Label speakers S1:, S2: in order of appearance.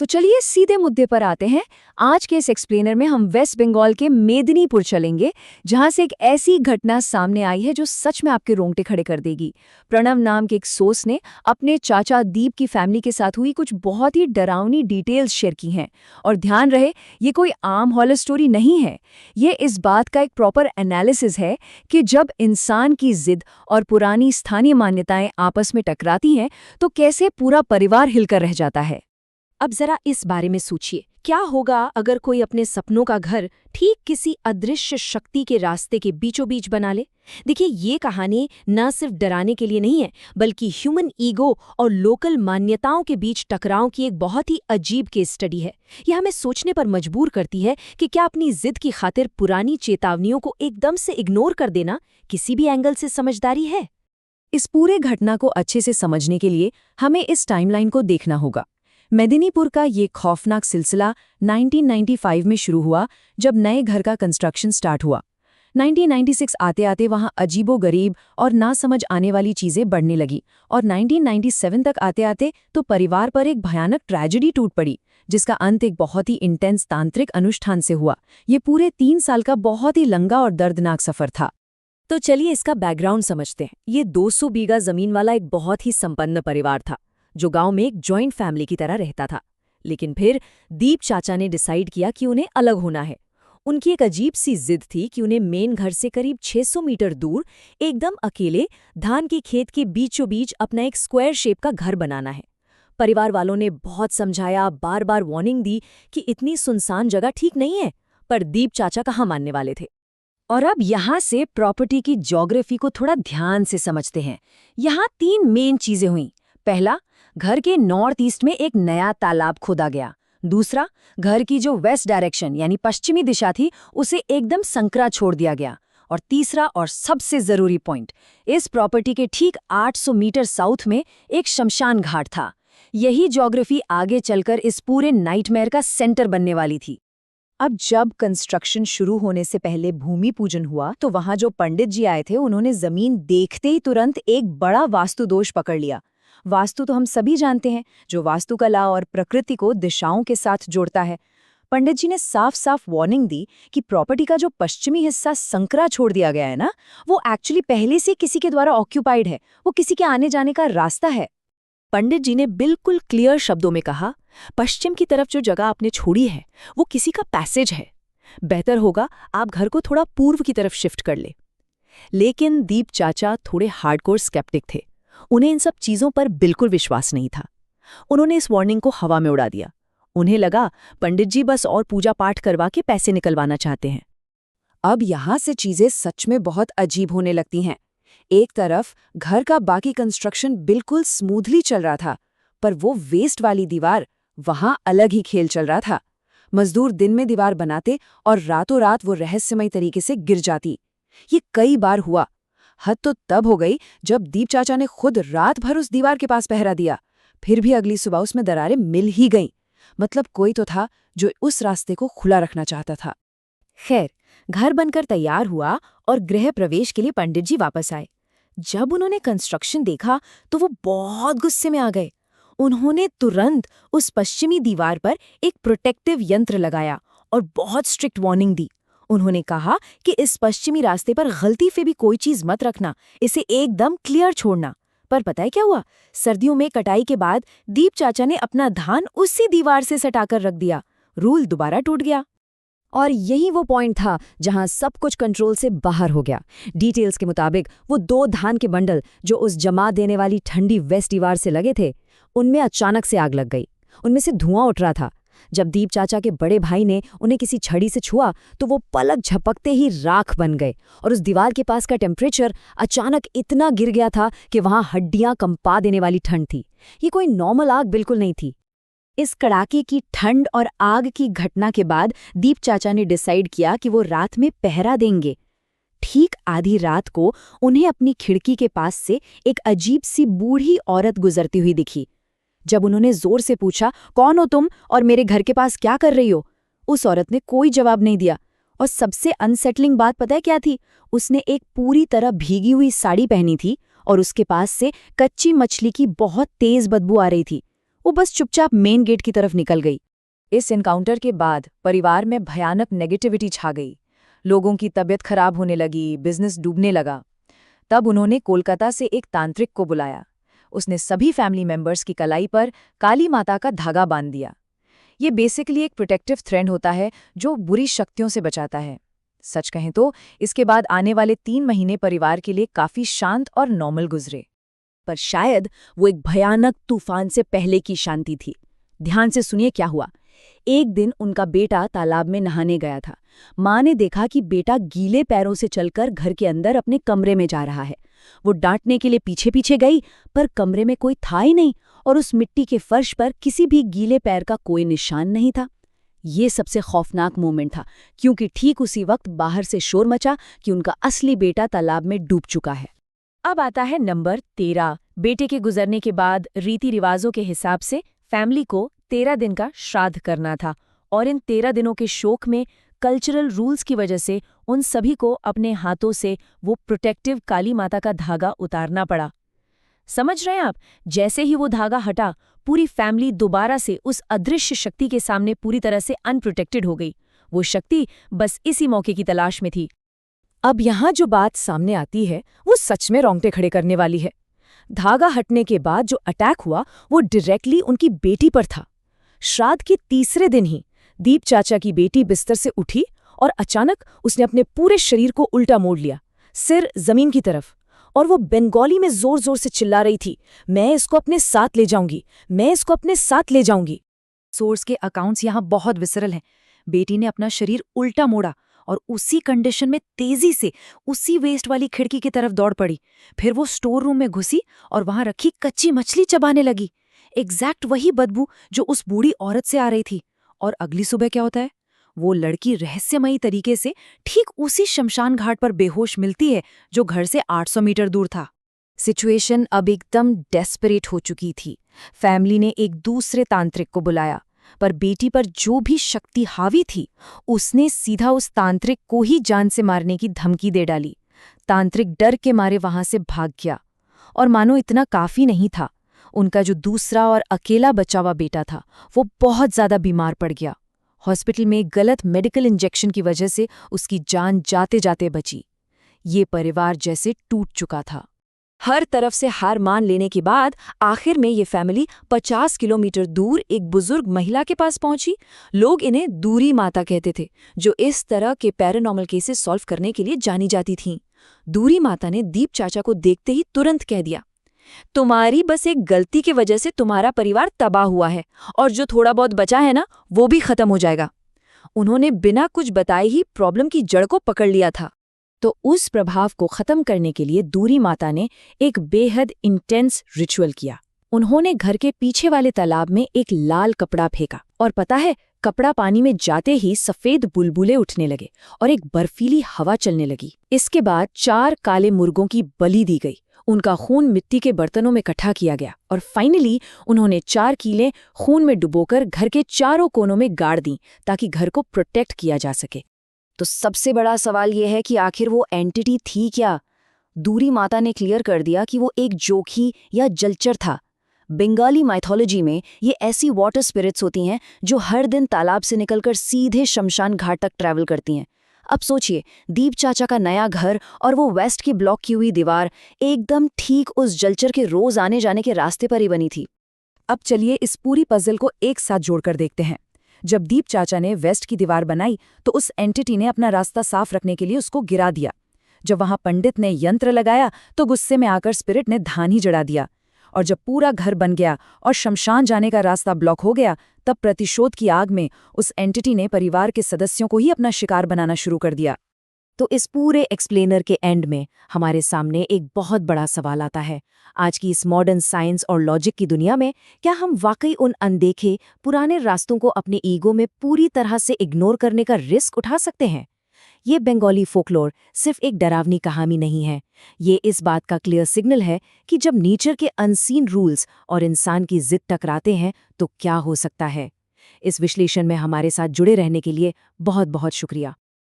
S1: तो चलिए सीधे मुद्दे पर आते हैं। आज के इस एक्सप्लेनर में हम वेस्ट बंगाल के मेदिनीपुर चलेंगे, जहां से एक ऐसी घटना सामने आई है जो सच में आपके रोंगटे खड़े कर देगी। प्रणव नाम के एक सोर्स ने अपने चाचा दीप की फैमिली के साथ हुई कुछ बहुत ही डरावनी डिटेल्स शेयर की हैं। और ध्यान रहे, ये कोई आम हॉरर स्टोरी नहीं है। ये इस बात का एक प्रॉपर एनालिसिस है कि जब इंसान की जिद और पुरानी स्थानीय मान्यताएं आपस में टकराती हैं तो कैसे पूरा परिवार हिलकर रह जाता है।
S2: अब जरा इस बारे में सोचिए, क्या होगा अगर कोई अपने सपनों का घर ठीक किसी अदृश्य शक्ति के रास्ते के बीचों बीच बना ले। देखिए, ये कहानी न सिर्फ डराने के लिए नहीं है, बल्कि ह्यूमन ईगो और लोकल मान्यताओं के बीच टकराव की एक बहुत ही अजीब केस स्टडी है। यह हमें सोचने पर मजबूर करती है कि क्या अपनी जिद की खातिर पुरानी चेतावनियों को एकदम से इग्नोर कर देना किसी भी एंगल से समझदारी है।
S1: इस पूरे घटना को अच्छे से समझने के लिए हमें इस टाइमलाइन को देखना होगा। मेदिनीपुर का ये खौफनाक सिलसिला 1995 में शुरू हुआ, जब नए घर का कंस्ट्रक्शन स्टार्ट हुआ। 1996 आते आते वहां अजीबोगरीब और ना समझ आने वाली चीजें बढ़ने लगी, और 1997 तक आते आते तो परिवार पर एक भयानक ट्रेजेडी टूट पड़ी, जिसका अंत एक बहुत ही इंटेंस तांत्रिक अनुष्ठान से हुआ। ये पूरे 3 साल का बहुत ही लंगा और दर्दनाक सफर था।
S2: तो चलिए इसका बैकग्राउंड समझते हैं। ये 200 बीघा जमीन वाला एक बहुत ही संपन्न परिवार था, जो गांव में एक जॉइंट फैमिली की तरह रहता था। लेकिन फिर दीप चाचा ने डिसाइड किया कि उन्हें अलग होना है। उनकी एक अजीब सी जिद थी कि उन्हें मेन घर से करीब 600 मीटर दूर एकदम अकेले धान के खेत के बीचों बीच अपना एक स्क्वायर शेप का घर बनाना है। परिवार वालों ने बहुत समझाया, बार बार वार्निंग दी कि इतनी सुनसान जगह ठीक नहीं है, पर दीप चाचा कहाँ मानने वाले थे।
S1: और अब यहाँ से प्रॉपर्टी की ज्योग्राफी को थोड़ा ध्यान से समझते हैं। यहाँ 3 मेन चीजें हुईं। पहला, घर के नॉर्थ ईस्ट में एक नया तालाब खोदा गया। दूसरा, घर की जो वेस्ट डायरेक्शन यानी पश्चिमी दिशा थी, उसे एकदम संकरा छोड़ दिया गया। और तीसरा और सबसे जरूरी पॉइंट, इस प्रॉपर्टी के ठीक 800 मीटर साउथ में एक शमशान घाट था। यही ज्योग्राफी आगे चलकर इस पूरे नाइटमेयर का सेंटर बनने वाली थी। अब जब कंस्ट्रक्शन शुरू होने से पहले भूमि पूजन हुआ, तो वहां जो पंडित जी आए थे, उन्होंने जमीन देखते ही तुरंत एक बड़ा वास्तु दोष पकड़ लिया। वास्तु तो हम सभी जानते हैं, जो वास्तुकला और प्रकृति को दिशाओं के साथ जोड़ता है। पंडित जी ने साफ साफ वार्निंग दी कि प्रॉपर्टी का जो पश्चिमी हिस्सा संकरा छोड़ दिया गया है ना, वो एक्चुअली पहले से किसी के द्वारा ऑक्यूपाइड है। वो किसी के आने जाने का रास्ता है।
S2: पंडित जी ने बिल्कुल क्लियर शब्दों में कहा, पश्चिम की तरफ जो जगह आपने छोड़ी है वो किसी का पैसेज है। बेहतर होगा आप घर को थोड़ा पूर्व की तरफ शिफ्ट कर ले। लेकिन दीप चाचा थोड़े हार्डकोर स्केप्टिक थे। उन्हें इन सब चीजों पर बिल्कुल विश्वास नहीं था। उन्होंने इस वार्निंग को हवा में उड़ा दिया। उन्हें लगा पंडित जी बस और पूजा पाठ करवा के पैसे निकलवाना चाहते हैं।
S1: अब यहाँ से चीजें सच में बहुत अजीब होने लगती हैं। एक तरफ घर का बाकी कंस्ट्रक्शन बिल्कुल स्मूथली चल रहा था, पर वो वेस्ट वाली दीवार, वहां अलग ही खेल चल रहा था। मजदूर दिन में दीवार बनाते और रातों रात वो रहस्यमय तरीके से गिर जाती। ये कई बार हुआ। हद तो तब हो गई जब दीप चाचा ने खुद रात भर उस दीवार के पास पहरा दिया। फिर भी अगली सुबह उसमें दरारें मिल ही गईं। मतलब कोई तो था जो उस रास्ते को खुला रखना चाहता था।
S2: खैर, घर बनकर तैयार हुआ और गृह प्रवेश के लिए पंडित जी वापस आए। जब उन्होंने कंस्ट्रक्शन देखा तो वो बहुत गुस्से में आ गए। उन्होंने तुरंत उस पश्चिमी दीवार पर एक प्रोटेक्टिव यंत्र लगाया और बहुत स्ट्रिक्ट वार्निंग दी। उन्होंने कहा कि इस पश्चिमी रास्ते पर गलती से भी कोई चीज मत रखना, इसे एकदम क्लियर छोड़ना। पर पता है क्या हुआ? सर्दियों में कटाई के बाद दीप चाचा ने अपना धान उसी दीवार से सटाकर रख दिया। रूल दोबारा टूट गया।
S1: और यही वो पॉइंट था जहां सब कुछ कंट्रोल से बाहर हो गया। डिटेल्स के मुताबिक वो 2 धान के बंडल जो उस जमा देने वाली ठंडी वेस्ट दीवार से लगे थे, उनमें अचानक से आग लग गई। उनमें से धुआं उठ रहा था। जब दीप चाचा के बड़े भाई ने उन्हें किसी छड़ी से छुआ तो वो पलक झपकते ही राख बन गए, और उस दीवार के पास का टेम्परेचर अचानक इतना गिर गया था कि वहां हड्डियां कंपा देने वाली ठंड थी। ये कोई नॉर्मल आग बिल्कुल नहीं थी। इस कड़ाके की ठंड और आग की घटना के बाद दीप चाचा ने डिसाइड किया कि वो रात में पहरा देंगे। ठीक आधी रात को उन्हें अपनी खिड़की के पास से एक अजीब सी बूढ़ी औरत गुजरती हुई दिखी। जब उन्होंने जोर से पूछा, कौन हो तुम और मेरे घर के पास क्या कर रही हो, उस औरत ने कोई जवाब नहीं दिया। और सबसे अनसेटलिंग बात पता है क्या थी? उसने एक पूरी तरह भीगी हुई साड़ी पहनी थी और उसके पास से कच्ची मछली की बहुत तेज बदबू आ रही थी।
S2: वो बस चुपचाप मेन गेट की तरफ निकल गई। इस एनकाउंटर के बाद परिवार में भयानक नेगेटिविटी छा गई। लोगों की तबीयत खराब होने लगी, बिजनेस डूबने लगा। तब उन्होंने कोलकाता से एक तांत्रिक को बुलाया। उसने सभी फैमिली मेंबर्स की कलाई पर काली माता का धागा बांध दिया। ये बेसिकली एक प्रोटेक्टिव थ्रेड होता है जो बुरी शक्तियों से बचाता है। सच कहें तो इसके बाद आने वाले 3 महीने परिवार के लिए काफी शांत और नॉर्मल गुजरे।
S1: पर शायद वो एक भयानक तूफान से पहले की शांति थी। ध्यान से सुनिए क्या हुआ। एक दिन उनका बेटा तालाब में नहाने गया था। माँ ने देखा कि बेटा गीले पैरों से चलकर घर के अंदर अपने कमरे में जा रहा है। वो डांटने के लिए पीछे पीछे गई, पर कमरे में कोई था ही नहीं और उस मिट्टी के फर्श पर किसी भी गीले पैर का कोई निशान नहीं था। ये सबसे खौफनाक मोमेंट था, क्योंकि ठीक उसी वक्त बाहर से शोर मचा कि उनका असली बेटा तालाब में डूब चुका है।
S2: अब आता है नंबर 13। बेटे के गुजरने के बाद रीति रिवाजों के हिसाब से फैमिली को 13 दिन का श्राद्ध करना था, और इन 13 दिनों के शोक में कल्चरल रूल्स की वजह से उन सभी को अपने हाथों से वो प्रोटेक्टिव काली माता का धागा उतारना पड़ा। समझ रहे हैं आप? जैसे ही वो धागा हटा, पूरी फैमिली दोबारा से उस अदृश्य शक्ति के सामने पूरी तरह से अनप्रोटेक्टेड हो गई। वो शक्ति बस इसी मौके की तलाश में थी। अब यहाँ जो बात सामने आती है वो सच में रोंगटे खड़े करने वाली है। धागा हटने के बाद जो अटैक हुआ वो डायरेक्टली उनकी बेटी पर था। श्राद्ध के तीसरे दिन ही दीप चाचा की बेटी बिस्तर से उठी और अचानक उसने अपने पूरे शरीर को उल्टा मोड़ लिया, सिर जमीन की तरफ, और वो बंगाली में जोर जोर से चिल्ला रही थी, मैं इसको अपने साथ ले जाऊंगी, मैं इसको अपने साथ ले जाऊंगी। सोर्स के अकाउंट्स यहाँ बहुत विसरल हैं। बेटी ने अपना शरीर उल्टा मोड़ा और उसी कंडीशन में तेजी से उसी वेस्ट वाली खिड़की की तरफ दौड़ पड़ी। फिर वो स्टोर रूम में घुसी और वहां रखी कच्ची मछली चबाने लगी। एग्जैक्ट वही बदबू जो उस बूढ़ी औरत से आ रही थी। और अगली सुबह क्या होता है? वो लड़की रहस्यमयी तरीके से ठीक उसी शमशान घाट पर बेहोश मिलती है जो घर से 800 मीटर दूर था। सिचुएशन अब एकदम डेस्परेट हो चुकी थी। फैमिली ने एक दूसरे तांत्रिक को बुलाया, पर बेटी पर जो भी शक्ति हावी थी उसने सीधा उस तांत्रिक को ही जान से मारने की धमकी दे डाली। तांत्रिक डर के मारे वहां से भाग गया। और मानो इतना काफी नहीं था, उनका जो दूसरा और अकेला बचा हुआ बेटा था वो बहुत ज्यादा बीमार पड़ गया। हॉस्पिटल में गलत मेडिकल इंजेक्शन की वजह से उसकी जान जाते जाते बची। ये परिवार जैसे टूट चुका था।
S1: हर तरफ से हार मान लेने के बाद आखिर में ये फैमिली 50 किलोमीटर दूर एक बुजुर्ग महिला के पास पहुंची। लोग इन्हें दूरी माता कहते थे, जो इस तरह के पैरानॉर्मल केसेस सॉल्व करने के लिए जानी जाती थीं। दूरी माता ने दीप चाचा को देखते ही तुरंत कह दिया, तुम्हारी बस एक गलती की वजह से तुम्हारा परिवार तबाह हुआ है, और जो थोड़ा बहुत बचा है ना, वो भी खत्म हो जाएगा। उन्होंने बिना कुछ बताए ही प्रॉब्लम की जड़ को पकड़ लिया था। तो उस प्रभाव को खत्म करने के लिए दूरी माता ने एक बेहद इंटेंस रिचुअल किया। उन्होंने घर के पीछे वाले तालाब में एक लाल कपड़ा फेंका, और पता है, कपड़ा पानी में जाते ही सफेद बुलबुले उठने लगे और एक बर्फीली हवा चलने लगी। इसके बाद 4 काले मुर्गों की बलि दी गई। उनका खून मिट्टी के बर्तनों में इकट्ठा किया गया और फाइनली उन्होंने 4 कीलें खून में डुबोकर घर के चारों कोनों में गाड़ दी, ताकि घर को प्रोटेक्ट किया जा सके। तो सबसे बड़ा सवाल यह है कि आखिर वो एंटिटी थी क्या? दूरी माता ने क्लियर कर दिया कि वो एक जोखी या जलचर था। बंगाली माइथोलॉजी में ये ऐसी वाटर स्पिरिट्स होती हैं जो हर दिन तालाब से निकलकर सीधे शमशान घाट तक ट्रैवल करती हैं। अब सोचिए, दीप चाचा का नया घर और वो वेस्ट की ब्लॉक की हुई दीवार एकदम ठीक उस जलचर के रोज आने जाने के रास्ते पर ही बनी थी। अब चलिए इस पूरी पजल को एक साथ जोड़कर देखते हैं। जब दीप चाचा ने वेस्ट की दीवार बनाई तो उस एंटिटी ने अपना रास्ता साफ रखने के लिए उसको गिरा दिया। जब वहां पंडित ने यंत्र लगाया तो गुस्से में आकर स्पिरिट ने धान ही जड़ा दिया। और जब पूरा घर बन गया और शमशान जाने का रास्ता ब्लॉक हो गया, तब प्रतिशोध की आग में उस एंटिटी ने परिवार के सदस्यों को ही अपना शिकार बनाना शुरू कर दिया। तो इस पूरे एक्सप्लेनर के एंड में हमारे सामने एक बहुत बड़ा सवाल आता है। आज की इस मॉडर्न साइंस और लॉजिक की दुनिया में क्या हम वाकई उन अनदेखे पुराने रास्तों को अपने ईगो में पूरी तरह से इग्नोर करने का रिस्क उठा सकते हैं? ये बंगाली फोकलोर सिर्फ एक डरावनी कहानी नहीं है। ये इस बात का क्लियर सिग्नल है कि जब नेचर के अनसीन रूल्स और इंसान की जिद टकराते हैं तो क्या हो सकता है। इस विश्लेषण में हमारे साथ जुड़े रहने के लिए बहुत बहुत शुक्रिया।